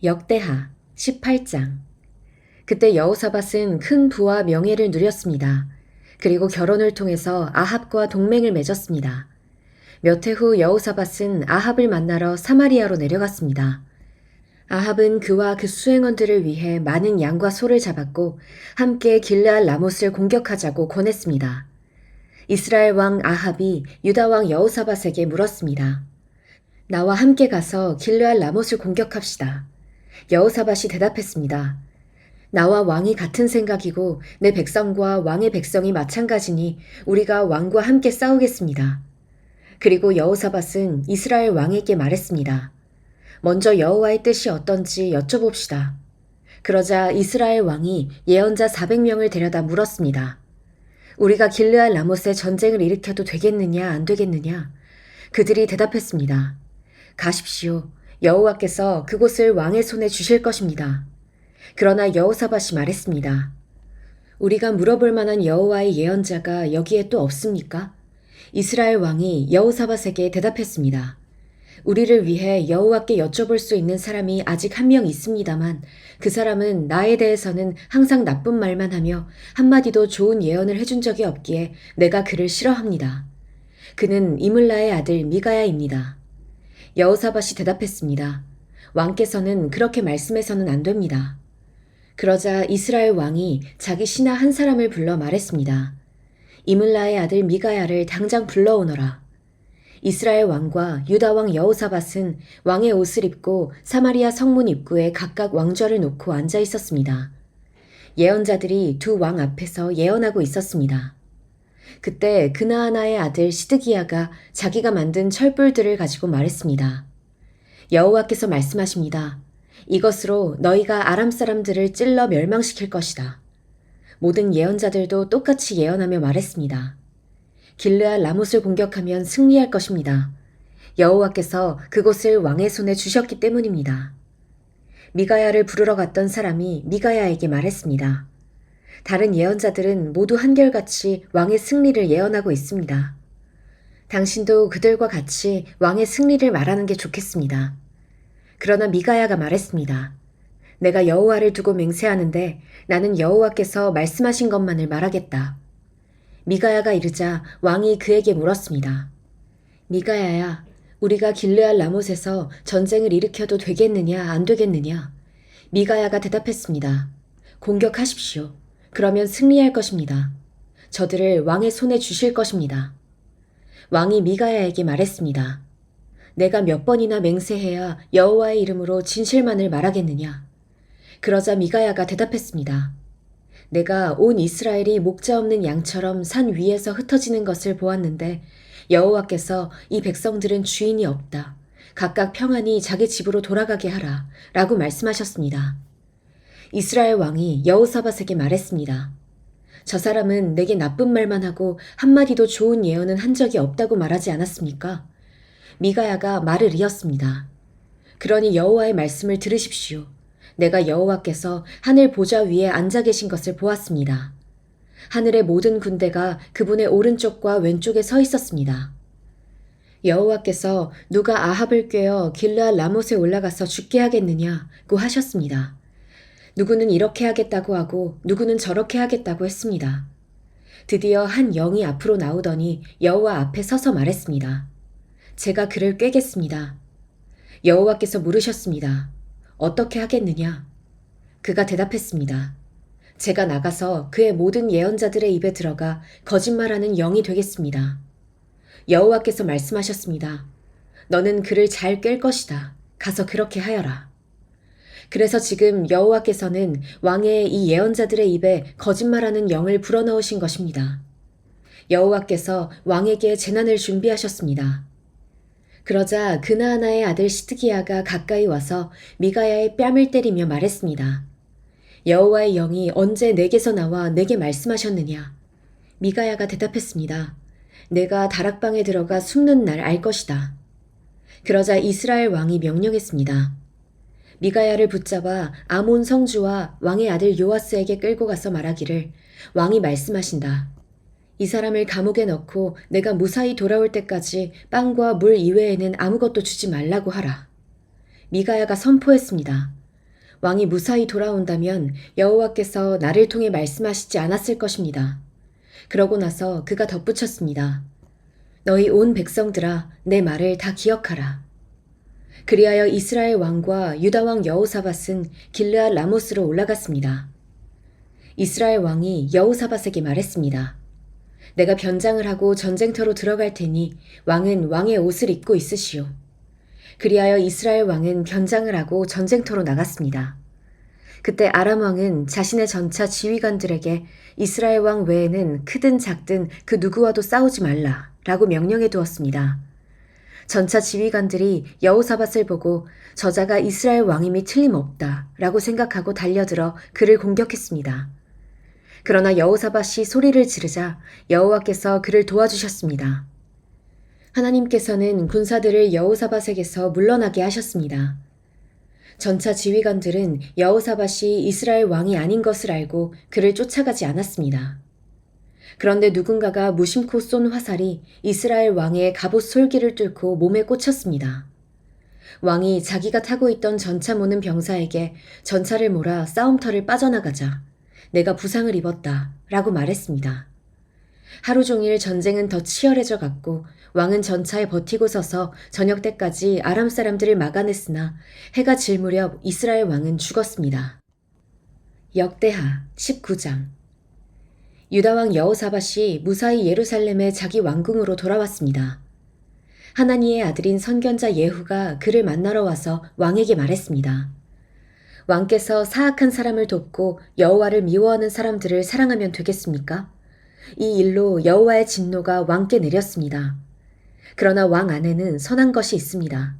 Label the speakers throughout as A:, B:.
A: 역대하 18장. 그때 여호사밧은 큰 부와 명예를 누렸습니다. 그리고 결혼을 통해서 아합과 동맹을 맺었습니다. 몇 해 후 여호사밧은 아합을 만나러 사마리아로 내려갔습니다. 아합은 그와 그 수행원들을 위해 많은 양과 소를 잡았고 함께 길르앗 라못을 공격하자고 권했습니다. 이스라엘 왕 아합이 유다 왕 여호사밧에게 물었습니다. 나와 함께 가서 길르앗 라못을 공격합시다. 여호사밧이 대답했습니다. 나와 왕이 같은 생각이고 내 백성과 왕의 백성이 마찬가지니 우리가 왕과 함께 싸우겠습니다. 그리고 여호사밧은 이스라엘 왕에게 말했습니다. 먼저 여호와의 뜻이 어떤지 여쭤봅시다. 그러자 이스라엘 왕이 예언자 400명을 데려다 물었습니다. 우리가 길르앗 라못에 전쟁을 일으켜도 되겠느냐 안 되겠느냐? 그들이 대답했습니다. 가십시오. 여호와께서 그곳을 왕의 손에 주실 것입니다. 그러나 여호사밧이 말했습니다. 우리가 물어볼 만한 여호와의 예언자가 여기에 또 없습니까? 이스라엘 왕이 여호사밧에게 대답했습니다. 우리를 위해 여호와께 여쭤볼 수 있는 사람이 아직 한 명 있습니다만 그 사람은 나에 대해서는 항상 나쁜 말만 하며 한마디도 좋은 예언을 해준 적이 없기에 내가 그를 싫어합니다. 그는 이물라의 아들 미가야입니다. 여호사밧이 대답했습니다. 왕께서는 그렇게 말씀해서는 안 됩니다. 그러자 이스라엘 왕이 자기 신하 한 사람을 불러 말했습니다. 이물라의 아들 미가야를 당장 불러오너라. 이스라엘 왕과 유다 왕 여호사밧은 왕의 옷을 입고 사마리아 성문 입구에 각각 왕좌를 놓고 앉아 있었습니다. 예언자들이 두 왕 앞에서 예언하고 있었습니다. 그때 그나아나의 아들 시드기야가 자기가 만든 철불들을 가지고 말했습니다. 여호와께서 말씀하십니다. 이것으로 너희가 아람 사람들을 찔러 멸망시킬 것이다. 모든 예언자들도 똑같이 예언하며 말했습니다. 길르앗 라못을 공격하면 승리할 것입니다. 여호와께서 그곳을 왕의 손에 주셨기 때문입니다. 미가야를 부르러 갔던 사람이 미가야에게 말했습니다. 다른 예언자들은 모두 한결같이 왕의 승리를 예언하고 있습니다. 당신도 그들과 같이 왕의 승리를 말하는 게 좋겠습니다. 그러나 미가야가 말했습니다. 내가 여호와를 두고 맹세하는데 나는 여호와께서 말씀하신 것만을 말하겠다. 미가야가 이르자 왕이 그에게 물었습니다. 미가야야, 우리가 길르앗 라못에서 전쟁을 일으켜도 되겠느냐 안 되겠느냐? 미가야가 대답했습니다. 공격하십시오. 그러면 승리할 것입니다. 저들을 왕의 손에 주실 것입니다. 왕이 미가야에게 말했습니다. 내가 몇 번이나 맹세해야 여호와의 이름으로 진실만을 말하겠느냐? 그러자 미가야가 대답했습니다. 내가 온 이스라엘이 목자 없는 양처럼 산 위에서 흩어지는 것을 보았는데 여호와께서 이 백성들은 주인이 없다. 각각 평안히 자기 집으로 돌아가게 하라. 라고 말씀하셨습니다. 이스라엘 왕이 여호사밧에게 말했습니다. 저 사람은 내게 나쁜 말만 하고 한마디도 좋은 예언은 한 적이 없다고 말하지 않았습니까? 미가야가 말을 이었습니다. 그러니 여호와의 말씀을 들으십시오. 내가 여호와께서 하늘 보좌 위에 앉아 계신 것을 보았습니다. 하늘의 모든 군대가 그분의 오른쪽과 왼쪽에 서 있었습니다. 여호와께서 누가 아합을 꾀어 길르앗 라못에 올라가서 죽게 하겠느냐고 하셨습니다. 누구는 이렇게 하겠다고 하고 누구는 저렇게 하겠다고 했습니다. 드디어 한 영이 앞으로 나오더니 여호와 앞에 서서 말했습니다. 제가 그를 꾀겠습니다. 여호와께서 물으셨습니다. 어떻게 하겠느냐? 그가 대답했습니다. 제가 나가서 그의 모든 예언자들의 입에 들어가 거짓말하는 영이 되겠습니다. 여호와께서 말씀하셨습니다. 너는 그를 잘 꿰 것이다. 가서 그렇게 하여라. 그래서 지금 여호와께서는 왕의 이 예언자들의 입에 거짓말하는 영을 불어넣으신 것입니다. 여호와께서 왕에게 재난을 준비하셨습니다. 그러자 그나아나의 아들 시드기야가 가까이 와서 미가야의 뺨을 때리며 말했습니다. 여호와의 영이 언제 내게서 나와 내게 말씀하셨느냐? 미가야가 대답했습니다. 내가 다락방에 들어가 숨는 날 알 것이다. 그러자 이스라엘 왕이 명령했습니다. 미가야를 붙잡아 아몬 성주와 왕의 아들 요아스에게 끌고 가서 말하기를 왕이 말씀하신다. 이 사람을 감옥에 넣고 내가 무사히 돌아올 때까지 빵과 물 이외에는 아무것도 주지 말라고 하라. 미가야가 선포했습니다. 왕이 무사히 돌아온다면 여호와께서 나를 통해 말씀하시지 않았을 것입니다. 그러고 나서 그가 덧붙였습니다. 너희 온 백성들아, 내 말을 다 기억하라. 그리하여 이스라엘 왕과 유다 왕 여호사밧은 길르앗 라모스로 올라갔습니다. 이스라엘 왕이 여호사밧에게 말했습니다. 내가 변장을 하고 전쟁터로 들어갈 테니 왕은 왕의 옷을 입고 있으시오. 그리하여 이스라엘 왕은 변장을 하고 전쟁터로 나갔습니다. 그때 아람 왕은 자신의 전차 지휘관들에게 이스라엘 왕 외에는 크든 작든 그 누구와도 싸우지 말라 라고 명령해 두었습니다. 전차 지휘관들이 여호사밧을 보고 저자가 이스라엘 왕임이 틀림없다 라고 생각하고 달려들어 그를 공격했습니다. 그러나 여호사밧이 소리를 지르자 여호와께서 그를 도와주셨습니다. 하나님께서는 군사들을 여호사밧에게서 물러나게 하셨습니다. 전차 지휘관들은 여호사밧이 이스라엘 왕이 아닌 것을 알고 그를 쫓아가지 않았습니다. 그런데 누군가가 무심코 쏜 화살이 이스라엘 왕의 갑옷 솔기를 뚫고 몸에 꽂혔습니다. 왕이 자기가 타고 있던 전차 모는 병사에게 전차를 몰아 싸움터를 빠져나가자 내가 부상을 입었다 라고 말했습니다. 하루 종일 전쟁은 더 치열해져 갔고 왕은 전차에 버티고 서서 저녁 때까지 아람 사람들을 막아냈으나 해가 질 무렵 이스라엘 왕은 죽었습니다. 역대하 19장. 유다 왕 여호사밧이 무사히 예루살렘에 자기 왕궁으로 돌아왔습니다. 하나니의 아들인 선견자 예후가 그를 만나러 와서 왕에게 말했습니다. 왕께서 사악한 사람을 돕고 여호와를 미워하는 사람들을 사랑하면 되겠습니까? 이 일로 여호와의 진노가 왕께 내렸습니다. 그러나 왕 안에는 선한 것이 있습니다.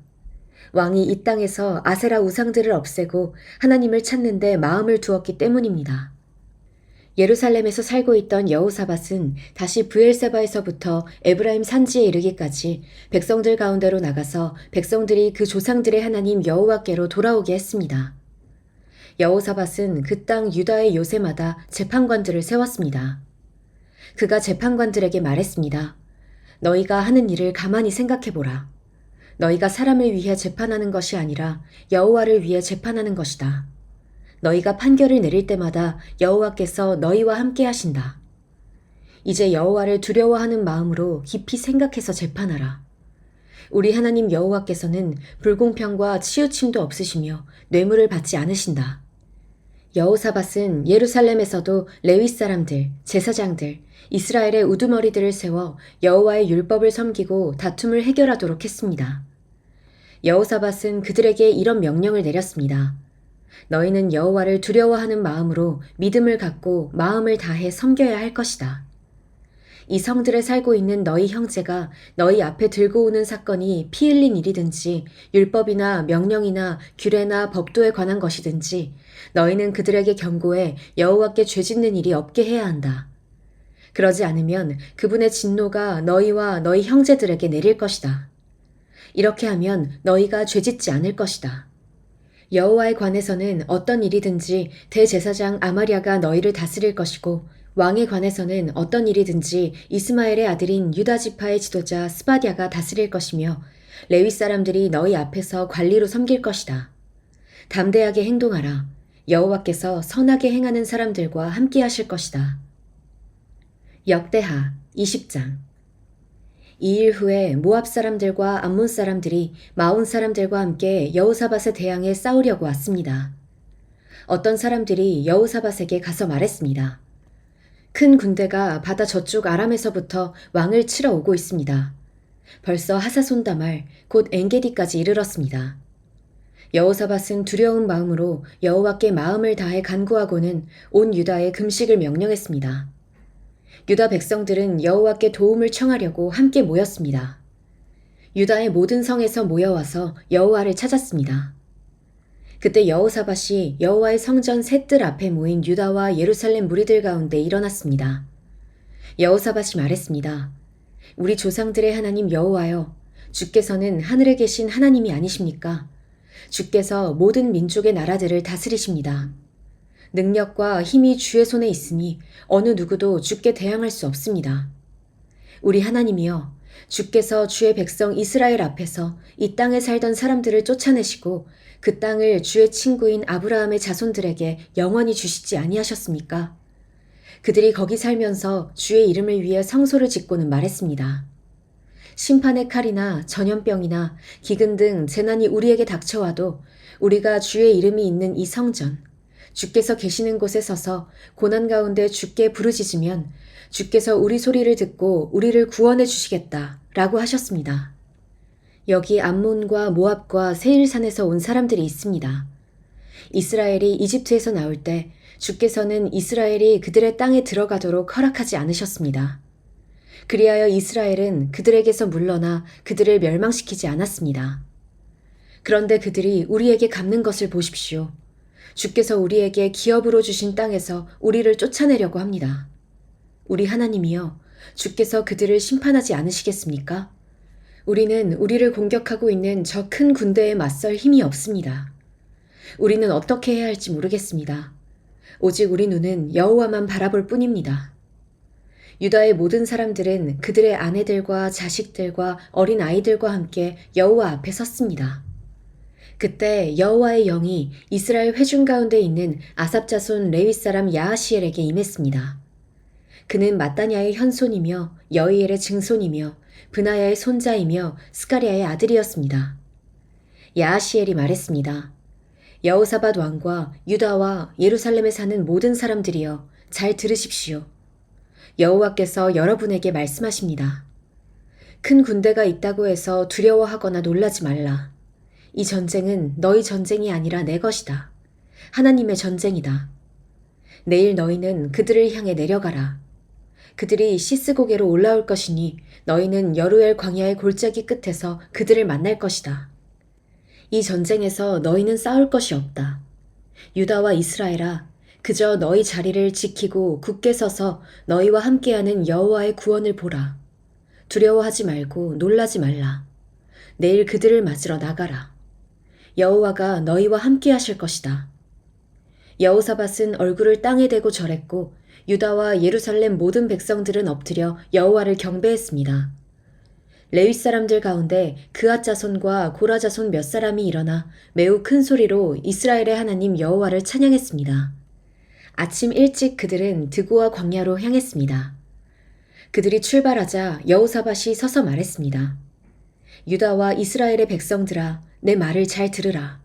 A: 왕이 이 땅에서 아세라 우상들을 없애고 하나님을 찾는 데 마음을 두었기 때문입니다. 예루살렘에서 살고 있던 여호사밧은 다시 브엘세바에서부터 에브라임 산지에 이르기까지 백성들 가운데로 나가서 백성들이 그 조상들의 하나님 여호와께로 돌아오게 했습니다. 여호사밧은 그 땅 유다의 요새마다 재판관들을 세웠습니다. 그가 재판관들에게 말했습니다. 너희가 하는 일을 가만히 생각해보라. 너희가 사람을 위해 재판하는 것이 아니라 여호와를 위해 재판하는 것이다. 너희가 판결을 내릴 때마다 여호와께서 너희와 함께 하신다. 이제 여호와를 두려워하는 마음으로 깊이 생각해서 재판하라. 우리 하나님 여호와께서는 불공평과 치우침도 없으시며 뇌물을 받지 않으신다. 여호사밧은 예루살렘에서도 레위 사람들, 제사장들, 이스라엘의 우두머리들을 세워 여호와의 율법을 섬기고 다툼을 해결하도록 했습니다. 여호사밧은 그들에게 이런 명령을 내렸습니다. 너희는 여호와를 두려워하는 마음으로 믿음을 갖고 마음을 다해 섬겨야 할 것이다. 이 성들에 살고 있는 너희 형제가 너희 앞에 들고 오는 사건이 피 흘린 일이든지 율법이나 명령이나 규례나 법도에 관한 것이든지 너희는 그들에게 경고해 여호와께 죄짓는 일이 없게 해야 한다. 그러지 않으면 그분의 진노가 너희와 너희 형제들에게 내릴 것이다. 이렇게 하면 너희가 죄짓지 않을 것이다. 여호와에 관해서는 어떤 일이든지 대제사장 아마랴가 너희를 다스릴 것이고 왕에 관해서는 어떤 일이든지 이스마엘의 아들인 유다 지파의 지도자 스바랴가 다스릴 것이며 레위 사람들이 너희 앞에서 관리로 섬길 것이다. 담대하게 행동하라. 여호와께서 선하게 행하는 사람들과 함께 하실 것이다. 역대하 20장. 이 일 후에 모압 사람들과 암몬 사람들이 마온 사람들과 함께 여호사밧에 대항해 싸우려고 왔습니다. 어떤 사람들이 여호사밧에게 가서 말했습니다. 큰 군대가 바다 저쪽 아람에서부터 왕을 치러 오고 있습니다. 벌써 하사손다말 곧 엔게디까지 이르렀습니다. 여호사밧은 두려운 마음으로 여호와께 마음을 다해 간구하고는 온 유다에 금식을 명령했습니다. 유다 백성들은 여호와께 도움을 청하려고 함께 모였습니다. 유다의 모든 성에서 모여와서 여호와를 찾았습니다. 그때 여호사밧이 여호와의 성전 셋들 앞에 모인 유다와 예루살렘 무리들 가운데 일어났습니다. 여호사밧이 말했습니다. 우리 조상들의 하나님 여호와여, 주께서는 하늘에 계신 하나님이 아니십니까? 주께서 모든 민족의 나라들을 다스리십니다. 능력과 힘이 주의 손에 있으니 어느 누구도 주께 대항할 수 없습니다. 우리 하나님이여, 주께서 주의 백성 이스라엘 앞에서 이 땅에 살던 사람들을 쫓아내시고 그 땅을 주의 친구인 아브라함의 자손들에게 영원히 주시지 아니하셨습니까? 그들이 거기 살면서 주의 이름을 위해 성소를 짓고는 말했습니다. 심판의 칼이나 전염병이나 기근 등 재난이 우리에게 닥쳐와도 우리가 주의 이름이 있는 이 성전, 주께서 계시는 곳에 서서 고난 가운데 주께 부르짖으면 주께서 우리 소리를 듣고 우리를 구원해 주시겠다라고 하셨습니다. 여기 암몬과 모압과 세일산에서 온 사람들이 있습니다. 이스라엘이 이집트에서 나올 때 주께서는 이스라엘이 그들의 땅에 들어가도록 허락하지 않으셨습니다. 그리하여 이스라엘은 그들에게서 물러나 그들을 멸망시키지 않았습니다. 그런데 그들이 우리에게 갚는 것을 보십시오. 주께서 우리에게 기업으로 주신 땅에서 우리를 쫓아내려고 합니다. 우리 하나님이여, 주께서 그들을 심판하지 않으시겠습니까? 우리는 우리를 공격하고 있는 저 큰 군대에 맞설 힘이 없습니다. 우리는 어떻게 해야 할지 모르겠습니다. 오직 우리 눈은 여호와만 바라볼 뿐입니다. 유다의 모든 사람들은 그들의 아내들과 자식들과 어린 아이들과 함께 여호와 앞에 섰습니다. 그때 여호와의 영이 이스라엘 회중 가운데 있는 아삽 자손 레위 사람 야하시엘에게 임했습니다. 그는 마따냐의 현손이며 여이엘의 증손이며 브나야의 손자이며 스가랴의 아들이었습니다. 야하시엘이 말했습니다. 여호사밧 왕과 유다와 예루살렘에 사는 모든 사람들이여, 잘 들으십시오. 여호와께서 여러분에게 말씀하십니다. 큰 군대가 있다고 해서 두려워하거나 놀라지 말라. 이 전쟁은 너희 전쟁이 아니라 내 것이다. 하나님의 전쟁이다. 내일 너희는 그들을 향해 내려가라. 그들이 시스고게로 올라올 것이니 너희는 여루엘 광야의 골짜기 끝에서 그들을 만날 것이다. 이 전쟁에서 너희는 싸울 것이 없다. 유다와 이스라엘아, 그저 너희 자리를 지키고 굳게 서서 너희와 함께하는 여호와의 구원을 보라. 두려워하지 말고 놀라지 말라. 내일 그들을 맞으러 나가라. 여호와가 너희와 함께 하실 것이다. 여호사밧은 얼굴을 땅에 대고 절했고 유다와 예루살렘 모든 백성들은 엎드려 여호와를 경배했습니다. 레위 사람들 가운데 그앗 자손과 고라 자손 몇 사람이 일어나 매우 큰 소리로 이스라엘의 하나님 여호와를 찬양했습니다. 아침 일찍 그들은 드고와 광야로 향했습니다. 그들이 출발하자 여호사밧이 서서 말했습니다. 유다와 이스라엘의 백성들아, 내 말을 잘 들으라.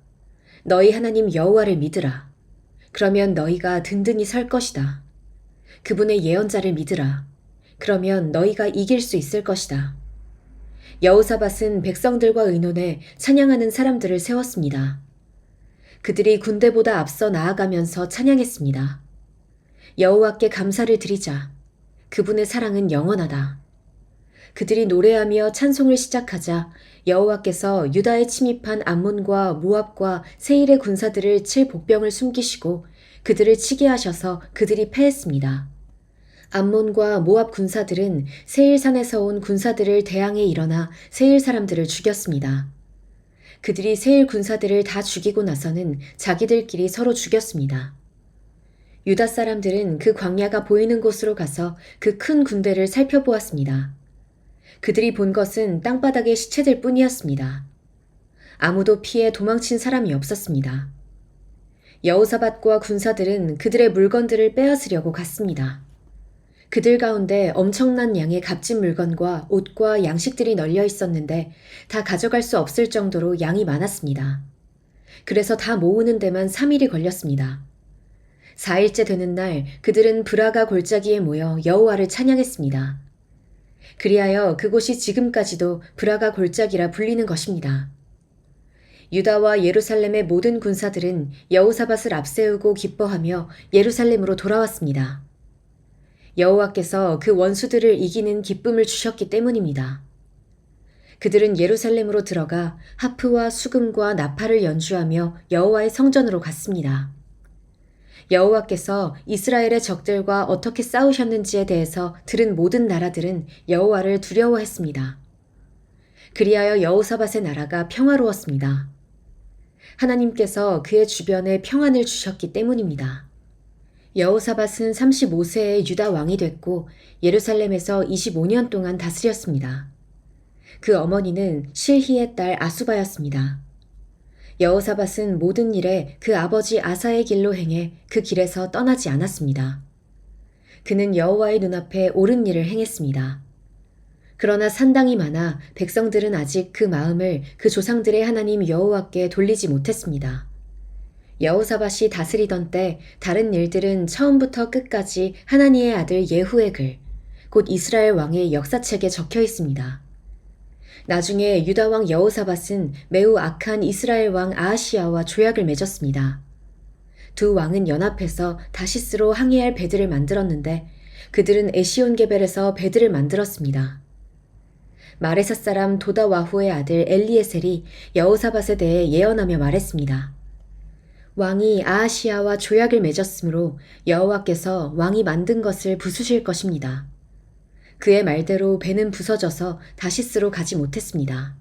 A: 너희 하나님 여호와를 믿으라. 그러면 너희가 든든히 설 것이다. 그분의 예언자를 믿으라. 그러면 너희가 이길 수 있을 것이다. 여호사밧은 백성들과 의논해 찬양하는 사람들을 세웠습니다. 그들이 군대보다 앞서 나아가면서 찬양했습니다. 여호와께 감사를 드리자. 그분의 사랑은 영원하다. 그들이 노래하며 찬송을 시작하자 여호와께서 유다에 침입한 암몬과 모압과 세일의 군사들을 칠 복병을 숨기시고 그들을 치게 하셔서 그들이 패했습니다. 암몬과 모압 군사들은 세일산에서 온 군사들을 대항해 일어나 세일 사람들을 죽였습니다. 그들이 세일 군사들을 다 죽이고 나서는 자기들끼리 서로 죽였습니다. 유다 사람들은 그 광야가 보이는 곳으로 가서 그 큰 군대를 살펴보았습니다. 그들이 본 것은 땅바닥의 시체들 뿐이었습니다. 아무도 피해 도망친 사람이 없었습니다. 여호사밧과 군사들은 그들의 물건들을 빼앗으려고 갔습니다. 그들 가운데 엄청난 양의 값진 물건과 옷과 양식들이 널려 있었는데 다 가져갈 수 없을 정도로 양이 많았습니다. 그래서 다 모으는 데만 3일이 걸렸습니다. 4일째 되는 날 그들은 브라가 골짜기에 모여 여호와를 찬양했습니다. 그리하여 그곳이 지금까지도 브라가 골짜기라 불리는 것입니다. 유다와 예루살렘의 모든 군사들은 여호사밧을 앞세우고 기뻐하며 예루살렘으로 돌아왔습니다. 여호와께서 그 원수들을 이기는 기쁨을 주셨기 때문입니다. 그들은 예루살렘으로 들어가 하프와 수금과 나팔을 연주하며 여호와의 성전으로 갔습니다. 여호와께서 이스라엘의 적들과 어떻게 싸우셨는지에 대해서 들은 모든 나라들은 여호와를 두려워했습니다. 그리하여 여호사밧의 나라가 평화로웠습니다. 하나님께서 그의 주변에 평안을 주셨기 때문입니다. 여호사밧은 35세에 유다 왕이 됐고 예루살렘에서 25년 동안 다스렸습니다. 그 어머니는 실히의 딸 아수바였습니다. 여호사밧은 모든 일에 그 아버지 아사의 길로 행해 그 길에서 떠나지 않았습니다. 그는 여호와의 눈앞에 옳은 일을 행했습니다. 그러나 산당이 많아 백성들은 아직 그 마음을 그 조상들의 하나님 여호와께 돌리지 못했습니다. 여호사밧이 다스리던 때 다른 일들은 처음부터 끝까지 하나니의 아들 예후의 글, 곧 이스라엘 왕의 역사책에 적혀 있습니다. 나중에 유다 왕 여호사밧은 매우 악한 이스라엘 왕 아하시야와 조약을 맺었습니다. 두 왕은 연합해서 다시스로 항해할 배들을 만들었는데 그들은 에시온게벨에서 배들을 만들었습니다. 마레사 사람 도다와후의 아들 엘리에셀이 여호사밧에 대해 예언하며 말했습니다. 왕이 아하시야와 조약을 맺었으므로 여호와께서 왕이 만든 것을 부수실 것입니다. 그의 말대로 배는 부서져서 다시스로 가지 못했습니다.